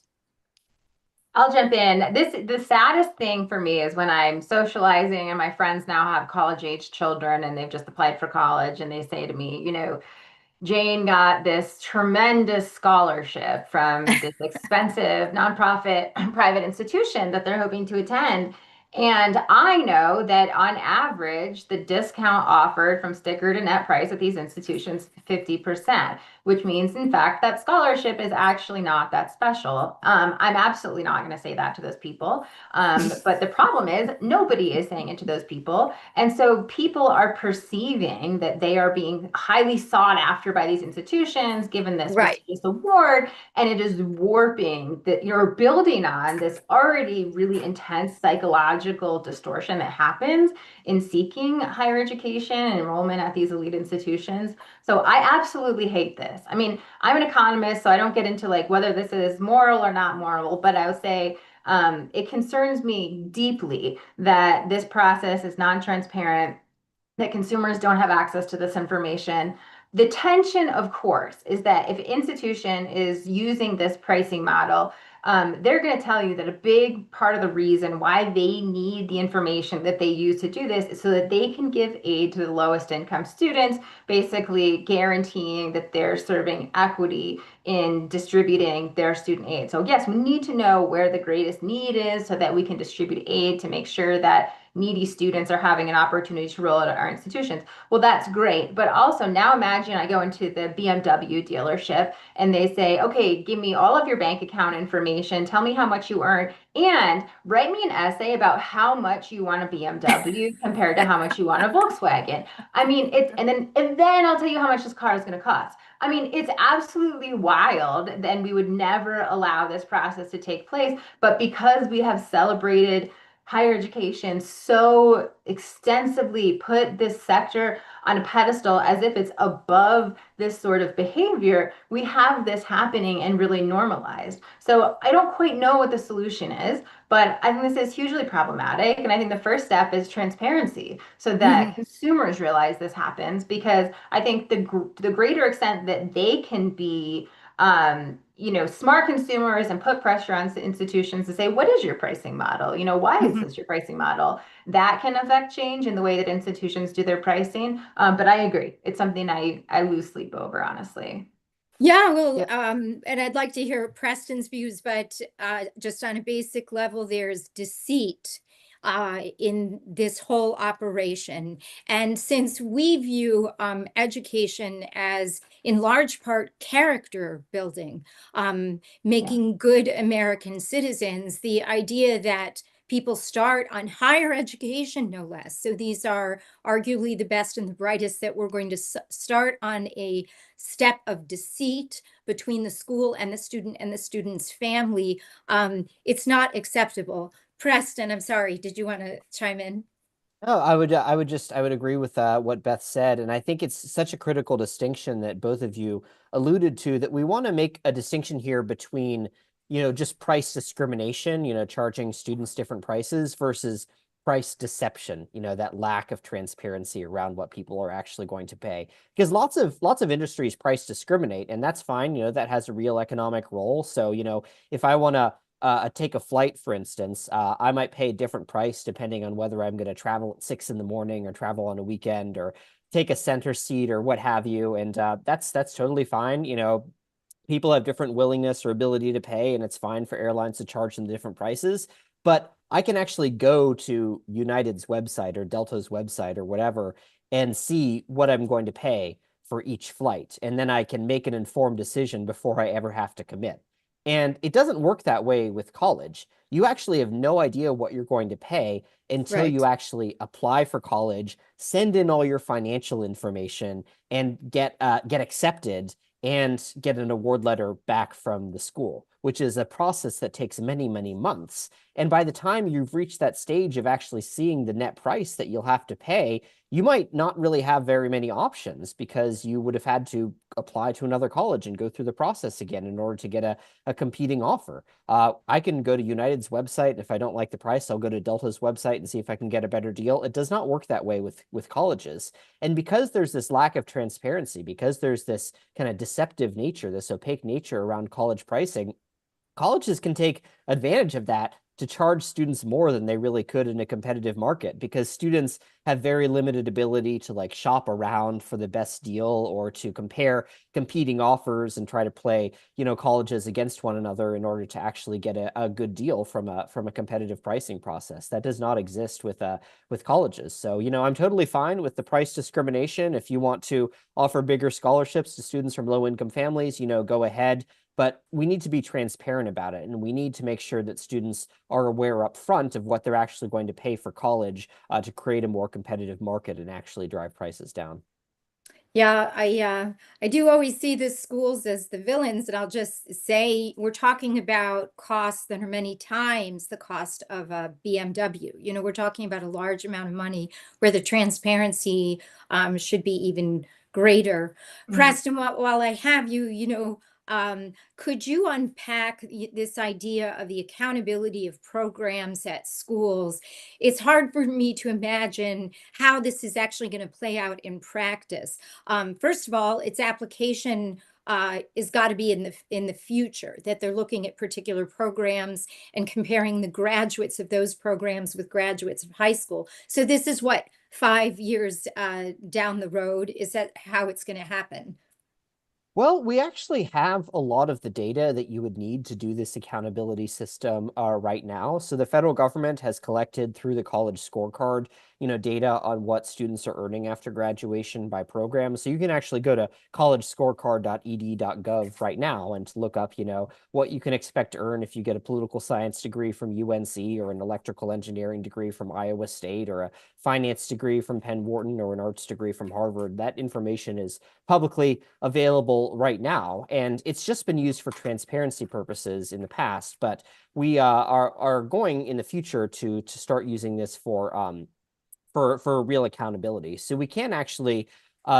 I'll jump in. The saddest thing for me is when I'm socializing and my friends now have college-age children and they've just applied for college, and they say to me, Jane got this tremendous scholarship from this expensive nonprofit private institution that they're hoping to attend. And I know that on average, the discount offered from sticker to net price at these institutions is 50%, which means, in fact, that scholarship is actually not that special. I'm absolutely not going to say that to those people. But the problem is nobody is saying it to those people. And so people are perceiving that they are being highly sought after by these institutions, given this prestigious award, and it is warping that you're building on this already really intense psychological distortion that happens in seeking higher education and enrollment at these elite institutions. So I absolutely hate this. I mean, I'm an economist, so I don't get into like whether this is moral or not moral, but I would say it concerns me deeply that this process is non-transparent, that consumers don't have access to this information. The tension, of course, is that if an institution is using this pricing model, they're going to tell you that a big part of the reason why they need the information that they use to do this is so that they can give aid to the lowest income students, basically guaranteeing that they're serving equity in distributing their student aid. So yes, we need to know where the greatest need is so that we can distribute aid to make sure that needy students are having an opportunity to roll out at our institutions. Well, that's great. But also now imagine I go into the BMW dealership and they say, okay, give me all of your bank account information. Tell me how much you earn and write me an essay about how much you want a BMW compared to how much you want a Volkswagen. I mean, and then I'll tell you how much this car is going to cost. I mean, it's absolutely wild, and we would never allow this process to take place. But because we have celebrated higher education so extensively, put this sector on a pedestal as if it's above this sort of behavior, we have this happening and really normalized. So I don't quite know what the solution is, but I think this is hugely problematic. And I think the first step is transparency so that consumers realize this happens, because I think the greater extent that they can be smart consumers and put pressure on institutions to say, what is your pricing model? Why is this your pricing model? That can affect change in the way that institutions do their pricing. But I agree. It's something I lose sleep over, honestly. Yeah, well, and I'd like to hear Preston's views, but just on a basic level, there's deceit in this whole operation. And since we view education as, in large part, character building, making good American citizens, the idea that people start on higher education, no less. So these are arguably the best and the brightest, that we're going to start on a step of deceit between the school and the student's family. It's not acceptable. Preston, I'm sorry, did you want to chime in? No, I would agree with what Beth said, and I think it's such a critical distinction that both of you alluded to, that we want to make a distinction here between, just price discrimination, charging students different prices, versus price deception, that lack of transparency around what people are actually going to pay. Because lots of industries price discriminate, and that's fine, that has a real economic role. So, if I want to take a flight, for instance, I might pay a different price depending on whether I'm going to travel at 6 in the morning or travel on a weekend or take a center seat or what have you. And that's totally fine. People have different willingness or ability to pay, and it's fine for airlines to charge them different prices. But I can actually go to United's website or Delta's website or whatever and see what I'm going to pay for each flight. And then I can make an informed decision before I ever have to commit. And it doesn't work that way with college. You actually have no idea what you're going to pay until you Right. actually apply for college, send in all your financial information, and get accepted and get an award letter back from the school, which is a process that takes many, many months. And by the time you've reached that stage of actually seeing the net price that you'll have to pay, you might not really have very many options, because you would have had to apply to another college and go through the process again in order to get a competing offer. I can go to United's website, and if I don't like the price, I'll go to Delta's website and see if I can get a better deal. It does not work that way with colleges. And because there's this lack of transparency, because there's this kind of deceptive nature, this opaque nature around college pricing, colleges can take advantage of that to charge students more than they really could in a competitive market, because students have very limited ability to like shop around for the best deal or to compare competing offers and try to play, colleges against one another in order to actually get a good deal from a competitive pricing process. That does not exist with colleges. So, I'm totally fine with the price discrimination. If you want to offer bigger scholarships to students from low income families, go ahead. But we need to be transparent about it, and we need to make sure that students are aware up front of what they're actually going to pay for college, to create a more competitive market and actually drive prices down. Yeah, I do always see the schools as the villains, and I'll just say we're talking about costs that are many times the cost of a BMW. We're talking about a large amount of money where the transparency should be even greater. Mhm. Preston, while I have you, could you unpack this idea of the accountability of programs at schools? It's hard for me to imagine how this is actually going to play out in practice. First of all, its application is got to be in the future, that they're looking at particular programs and comparing the graduates of those programs with graduates of high school. So this is what, 5 years down the road? Is that how it's going to happen? Well, we actually have a lot of the data that you would need to do this accountability system right now. So the federal government has collected through the college scorecard, data on what students are earning after graduation by program. So you can actually go to collegescorecard.ed.gov right now and look up, what you can expect to earn if you get a political science degree from UNC, or an electrical engineering degree from Iowa State, or a finance degree from Penn Wharton, or an arts degree from Harvard. That information is publicly available right now, and it's just been used for transparency purposes in the past. But we are going in the future to start using this for real accountability. So we can actually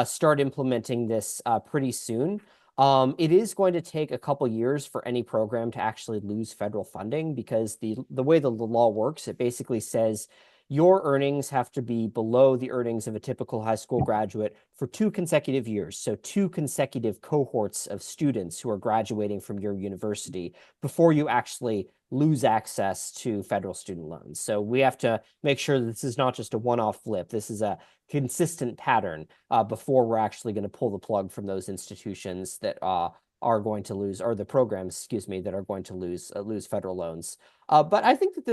start implementing this pretty soon. It is going to take a couple years for any program to actually lose federal funding, because the way the law works, it basically says your earnings have to be below the earnings of a typical high school graduate for 2 consecutive years. So 2 consecutive cohorts of students who are graduating from your university before you actually lose access to federal student loans. So we have to make sure that this is not just a one-off flip. This is a consistent pattern before we're actually going to pull the plug from those institutions that are going to lose, or the programs, excuse me, that are going to lose federal loans. But I think that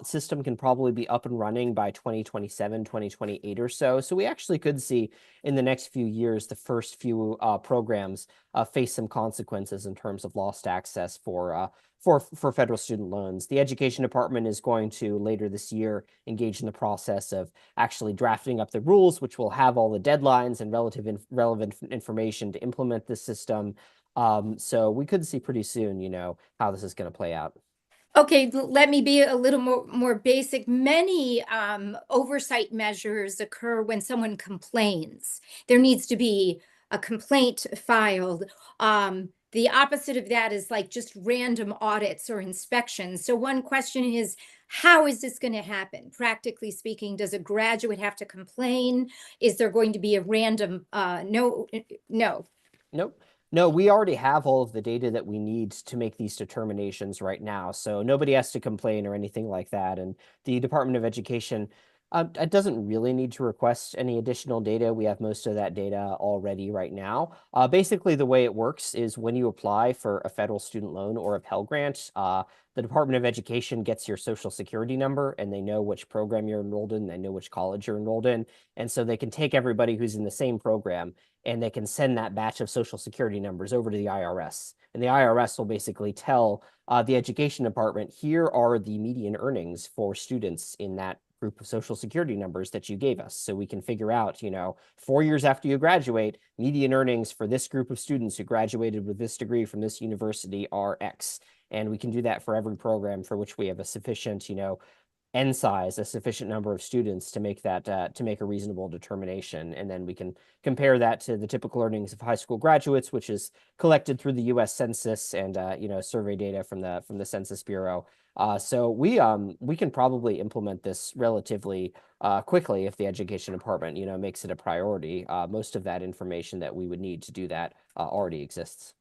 system can probably be up and running by 2027, 2028 or so. So we actually could see in the next few years, the first few programs face some consequences in terms of lost access for federal student loans. The Education Department is going to later this year engage in the process of actually drafting up the rules, which will have all the deadlines and relevant information to implement this system. So we could see pretty soon, how this is going to play out. Okay, let me be a little more basic. Many oversight measures occur when someone complains. There needs to be a complaint filed. The opposite of that is like just random audits or inspections. So one question is, how is this going to happen? Practically speaking, does a graduate have to complain? Is there going to be a random, no. Nope. No, we already have all of the data that we need to make these determinations right now. So nobody has to complain or anything like that. And the Department of Education it doesn't really need to request any additional data. We have most of that data already right now. Basically, the way it works is when you apply for a federal student loan or a Pell Grant, the Department of Education gets your social security number and they know which program you're enrolled in. They know which college you're enrolled in. And so they can take everybody who's in the same program and they can send that batch of social security numbers over to the IRS. And the IRS will basically tell the Education Department, here are the median earnings for students in that group of social security numbers that you gave us. So we can figure out, 4 years after you graduate, median earnings for this group of students who graduated with this degree from this university are X. And we can do that for every program for which we have a sufficient, N size, a sufficient number of students to make that to make a reasonable determination. And then we can compare that to the typical earnings of high school graduates, which is collected through the US Census and survey data from the Census Bureau. So we can probably implement this relatively quickly if the Education Department, makes it a priority. Most of that information that we would need to do that already exists.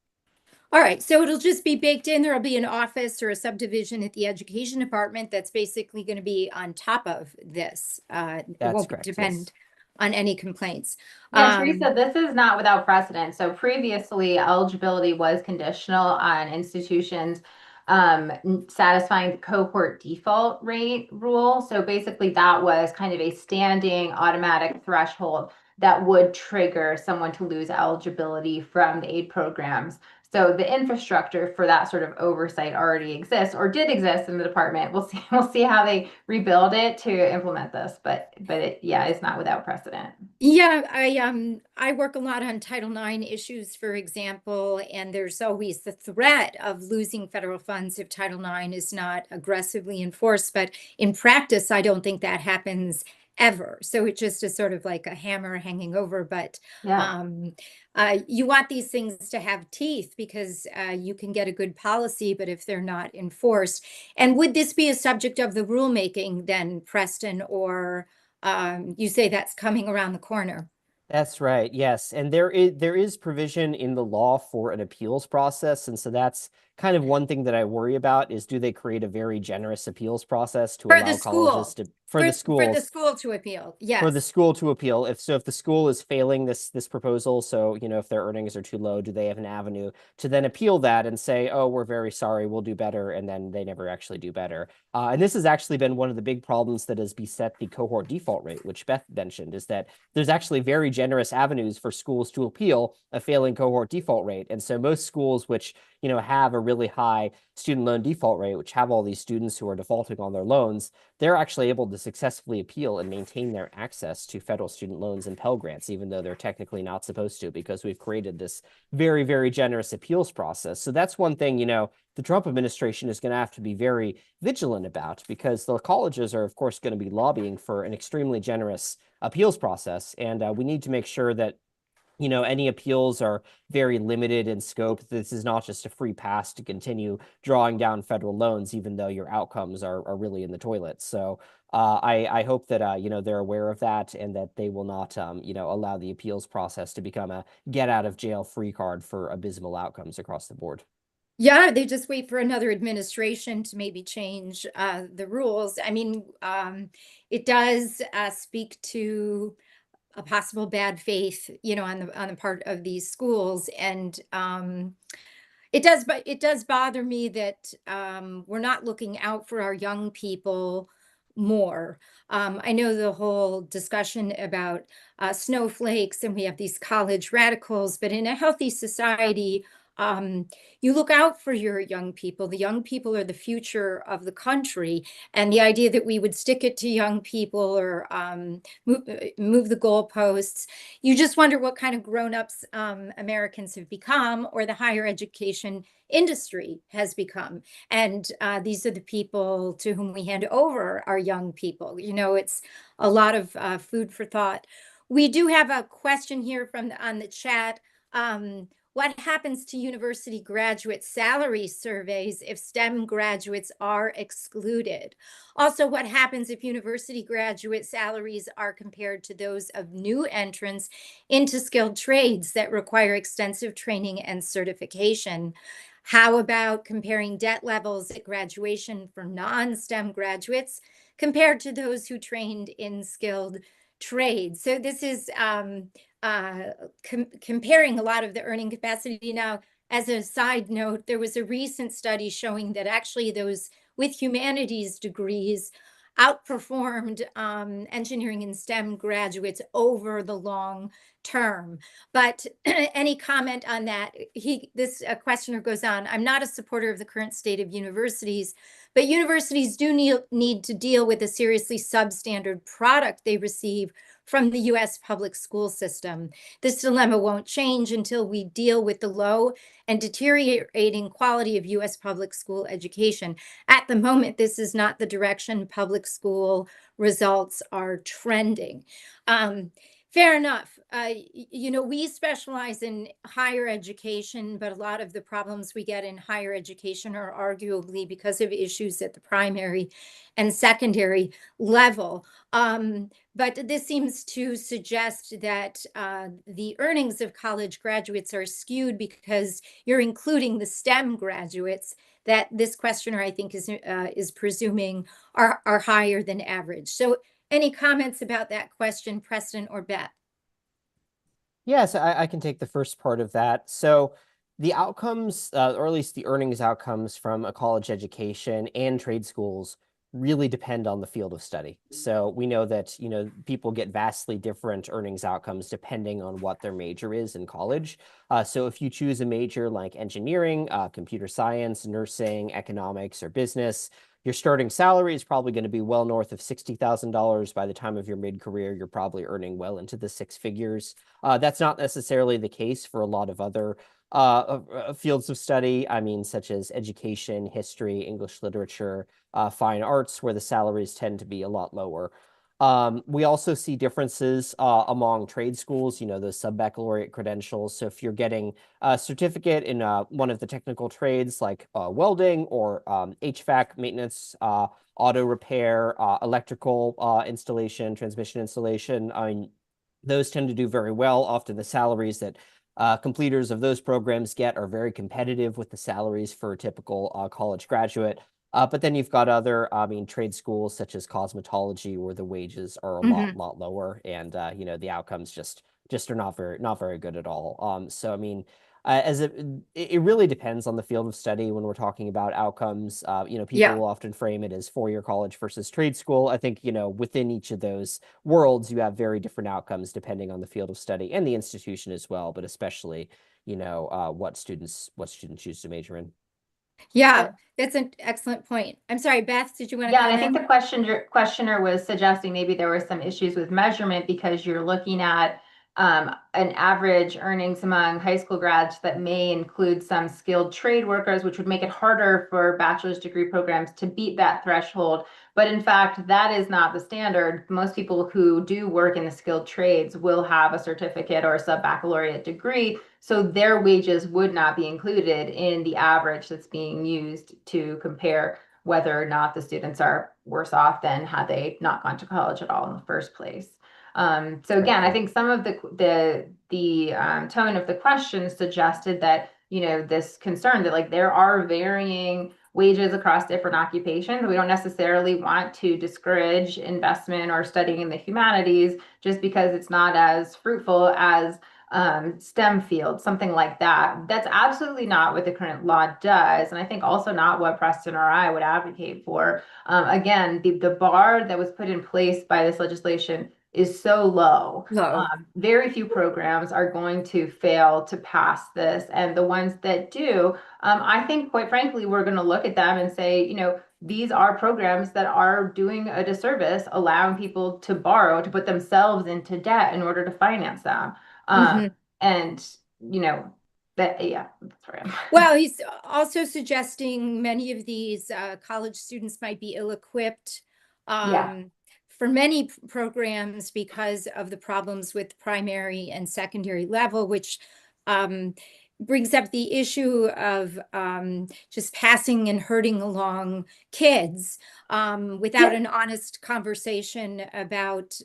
All right, so it'll just be baked in. There'll be an office or a subdivision at the Education Department that's basically going to be on top of this. It That's won't correct, depend yes. on any complaints. Yeah, Teresa, this is not without precedent. So previously, eligibility was conditional on institutions satisfying the cohort default rate rule. So basically, that was kind of a standing automatic threshold that would trigger someone to lose eligibility from the aid programs. So the infrastructure for that sort of oversight already exists or did exist in the department. We'll see how they rebuild it to implement this, but it's not without precedent. Yeah, I work a lot on Title IX issues, for example, and there's always the threat of losing federal funds if Title IX is not aggressively enforced. But in practice, I don't think that happens ever. So it just is sort of like a hammer hanging over. But Yeah. you want these things to have teeth because you can get a good policy, but if they're not enforced. And would this be a subject of the rulemaking then, Preston, or you say that's coming around the corner? That's right. Yes. And there is provision in the law for an appeals process. And so that's kind of one thing that I worry about is, do they create a very generous appeals process to For the allow colleges school, to, for the for the schools, school to appeal, for the yes. school to appeal? If the school is failing this proposal, so if their earnings are too low, do they have an avenue to then appeal that and say, oh, we're very sorry, we'll do better, and then they never actually do better? And this has actually been one of the big problems that has beset the cohort default rate, which Beth mentioned, is that there's actually very generous avenues for schools to appeal a failing cohort default rate. And so most schools which have a really high student loan default rate, which have all these students who are defaulting on their loans, they're actually able to successfully appeal and maintain their access to federal student loans and Pell Grants, even though they're technically not supposed to, because we've created this very, very generous appeals process. So that's one thing, the Trump administration is going to have to be very vigilant about, because the colleges are, of course, going to be lobbying for an extremely generous appeals process. And we need to make sure that any appeals are very limited in scope. This is not just a free pass to continue drawing down federal loans, even though your outcomes are really in the toilet. So I hope that, they're aware of that and that they will not, allow the appeals process to become a get out of jail free card for abysmal outcomes across the board. Yeah, they just wait for another administration to maybe change the rules. I mean, it does speak to a possible bad faith, on the part of these schools. And It does, but it does bother me that we're not looking out for our young people more. I know the whole discussion about snowflakes, and we have these college radicals, but in a healthy society, um, you look out for your young people. The young people are the future of the country, and the idea that we would stick it to young people or move the goalposts, you just wonder what kind of grown-ups Americans have become, or the higher education industry has become. And these are the people to whom we hand over our young people. You know, it's a lot of food for thought. We do have a question here from on the chat. What happens to university graduate salary surveys if STEM graduates are excluded? Also, what happens if university graduate salaries are compared to those of new entrants into skilled trades that require extensive training and certification? How about comparing debt levels at graduation for non-STEM graduates compared to those who trained in skilled trades? So this is comparing a lot of the earning capacity. Now, as a side note, there was a recent study showing that actually those with humanities degrees outperformed engineering and STEM graduates over the long term. But any comment on that? This questioner goes on, I'm not a supporter of the current state of universities, but universities do need to deal with the seriously substandard product they receive from the US public school system. This dilemma won't change until we deal with the low and deteriorating quality of US public school education. At the moment, this is not the direction public school results are trending. Fair enough. You know, we specialize in higher education, but a lot of the problems we get in higher education are arguably because of issues at the primary and secondary level. But this seems to suggest that the earnings of college graduates are skewed because you're including the STEM graduates that this questioner, I think, is presuming are higher than average. So any comments about that question, Preston or Beth? Yes, I can take the first part of that. So the outcomes, or at least the earnings outcomes from a college education and trade schools really depend on the field of study. So we know that, people get vastly different earnings outcomes depending on what their major is in college. So if you choose a major like engineering, computer science, nursing, economics, or business, your starting salary is probably going to be well north of $60,000. By the time of your mid-career, you're probably earning well into the six figures. That's not necessarily the case for a lot of other fields of study. I mean, such as education, history, English literature, fine arts, where the salaries tend to be a lot lower. We also see differences among trade schools, those sub-baccalaureate credentials. So if you're getting a certificate in one of the technical trades like welding or HVAC maintenance, auto repair, electrical installation, transmission installation, I mean, those tend to do very well. Often the salaries that completers of those programs get are very competitive with the salaries for a typical college graduate. But then you've got other, trade schools such as cosmetology, where the wages are a lot lower, and the outcomes just are not very good at all. So I mean, it really depends on the field of study when we're talking about outcomes. People will often frame it as four-year college versus trade school. I think within each of those worlds, you have very different outcomes depending on the field of study and the institution as well, but especially what students choose to major in. Yeah, that's an excellent point. I'm sorry, Beth, did you want to Yeah, and I comment? think the questioner was suggesting maybe there were some issues with measurement because you're looking at an average earnings among high school grads that may include some skilled trade workers, which would make it harder for bachelor's degree programs to beat that threshold. But in fact, that is not the standard. Most people who do work in the skilled trades will have a certificate or a sub-baccalaureate degree, so their wages would not be included in the average that's being used to compare whether or not the students are worse off than had they not gone to college at all in the first place. So again, I think some of the tone of the question suggested that, this concern that like there are varying wages across different occupations. We don't necessarily want to discourage investment or studying in the humanities just because it's not as fruitful as STEM field, something like that. That's absolutely not what the current law does. And I think also not what Preston or I would advocate for. Again, the bar that was put in place by this legislation is so low. Low. Very few programs are going to fail to pass this. And the ones that do, I think, quite frankly, we're going to look at them and say, these are programs that are doing a disservice, allowing people to borrow, to put themselves into debt in order to finance them. Mm-hmm. And, that, yeah, that's where I am. Well, he's also suggesting many of these college students might be ill-equipped Yeah. for many programs because of the problems with primary and secondary level, which brings up the issue of just passing and herding along kids without an honest conversation about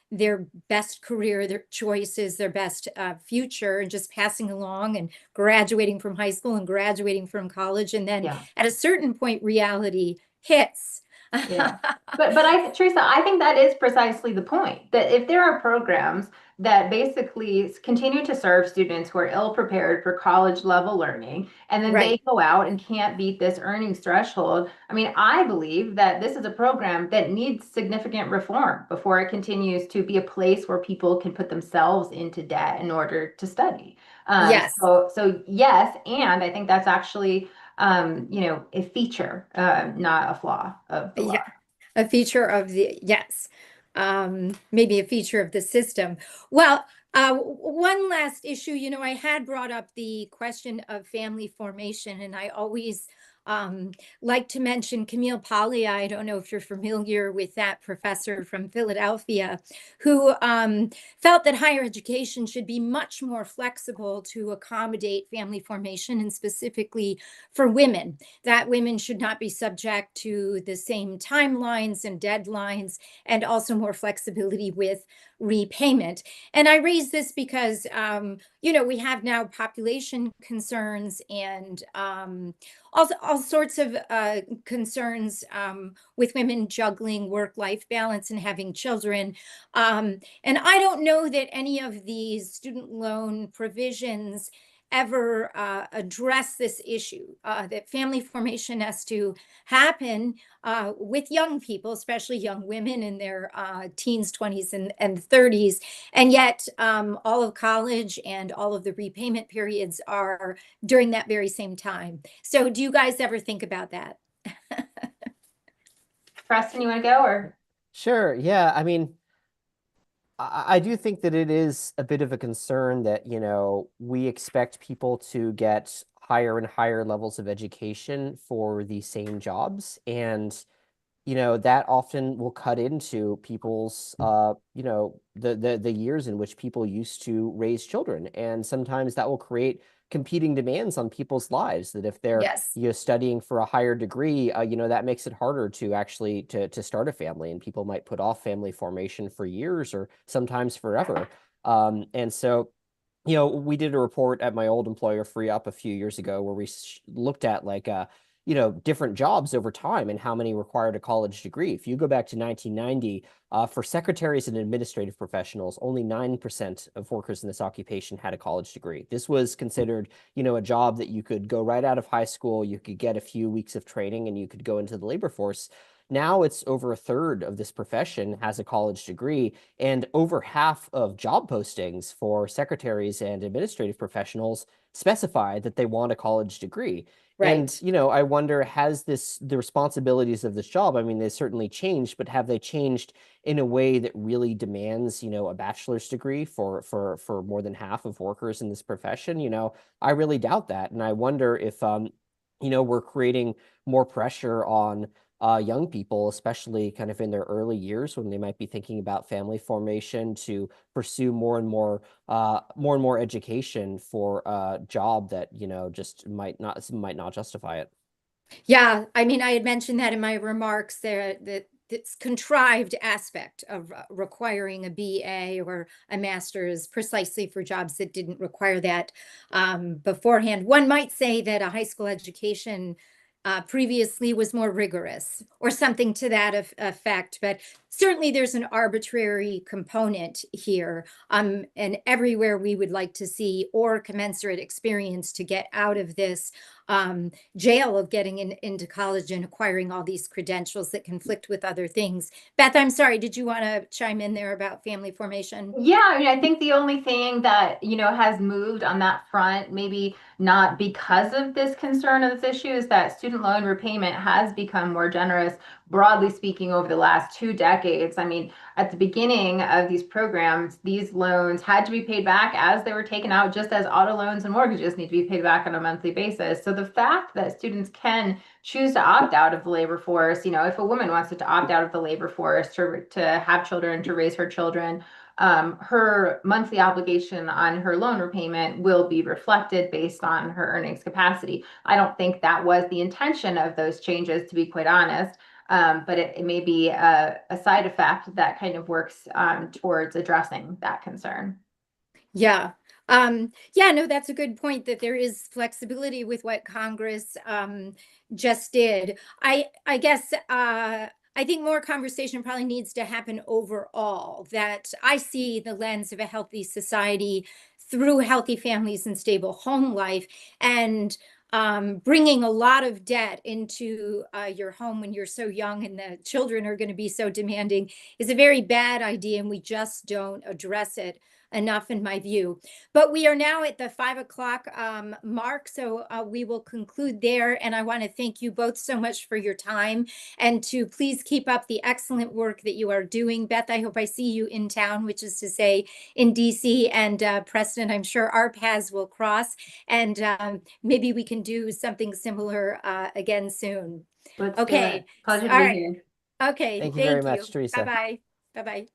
their best career, their choices, their best future, and just passing along and graduating from high school and graduating from college. And then Yeah. at a certain point, reality hits. Yeah. But Teresa, I think that is precisely the point, that if there are programs that basically continue to serve students who are ill prepared for college level learning, and then they Right. go out and can't beat this earnings threshold, I mean, I believe that this is a program that needs significant reform before it continues to be a place where people can put themselves into debt in order to study. Yes. So yes, and I think that's actually a feature, not a flaw of the law. Yeah, a feature of the, yes, maybe a feature of the system. Well, one last issue, I had brought up the question of family formation, and I always like to mention Camille Paglia. I don't know if you're familiar with that professor from Philadelphia, who felt that higher education should be much more flexible to accommodate family formation, and specifically for women, that women should not be subject to the same timelines and deadlines, and also more flexibility with repayment. And I raise this because, we have now population concerns and all sorts of concerns with women juggling work-life balance and having children. And I don't know that any of these student loan provisions ever address this issue, that family formation has to happen with young people, especially young women in their teens, 20s, and 30s. And yet all of college and all of the repayment periods are during that very same time. So do you guys ever think about that? Preston, you want to go or? Sure. Yeah. I mean, I do think that it is a bit of a concern that, we expect people to get higher and higher levels of education for the same jobs. And, that often will cut into people's, the years in which people used to raise children. And sometimes that will create competing demands on people's lives, that if they're Yes. studying for a higher degree, that makes it harder to actually to start a family, and people might put off family formation for years or sometimes forever. And so we did a report at my old employer, Free Up, a few years ago, where we looked at different jobs over time and how many required a college degree. If you go back to 1990, for secretaries and administrative professionals, only 9% of workers in this occupation had a college degree. This was considered, a job that you could go right out of high school, you could get a few weeks of training, and you could go into the labor force. Now it's over a third of this profession has a college degree, and over half of job postings for secretaries and administrative professionals specify that they want a college degree. Right. And, I wonder, has the responsibilities of this job, I mean, they certainly changed, but have they changed in a way that really demands, a bachelor's degree for more than half of workers in this profession? I really doubt that. And I wonder if, we're creating more pressure on young people, especially kind of in their early years when they might be thinking about family formation, to pursue more and more education for a job that, just might not justify it. Yeah, I mean, I had mentioned that in my remarks there, that this contrived aspect of requiring a BA or a master's precisely for jobs that didn't require that beforehand. One might say that a high school education previously was more rigorous or something to that effect. But certainly there's an arbitrary component here. And everywhere we would like to see or commensurate experience to get out of this jail of getting into college and acquiring all these credentials that conflict with other things. Beth, I'm sorry, did you want to chime in there about family formation? Yeah, I mean, I think the only thing that, has moved on that front, maybe not because of this concern of this issue, is that student loan repayment has become more generous, broadly speaking, over the last 2 decades. I mean, at the beginning of these programs, these loans had to be paid back as they were taken out, just as auto loans and mortgages need to be paid back on a monthly basis. So the fact that students can choose to opt out of the labor force, if a woman wants to opt out of the labor force to have children, to raise her children, her monthly obligation on her loan repayment will be reflected based on her earnings capacity. I don't think that was the intention of those changes, to be quite honest. But it may be a side effect that kind of works towards addressing that concern. Yeah. Yeah, no, that's a good point, that there is flexibility with what Congress just did. I guess I think more conversation probably needs to happen overall, that I see the lens of a healthy society through healthy families and stable home life, and bringing a lot of debt into your home when you're so young and the children are going to be so demanding is a very bad idea, and we just don't address it enough, in my view. But we are now at the 5 o'clock mark, so we will conclude there. And I want to thank you both so much for your time, and to please keep up the excellent work that you are doing. Beth, I hope I see you in town, which is to say in DC, and Preston, I'm sure our paths will cross, and maybe we can do something similar again soon. Let's do Okay. it. Pleasure to All be right. here. Okay. Thank you very Thank you. much, Teresa. Bye-bye. Bye-bye.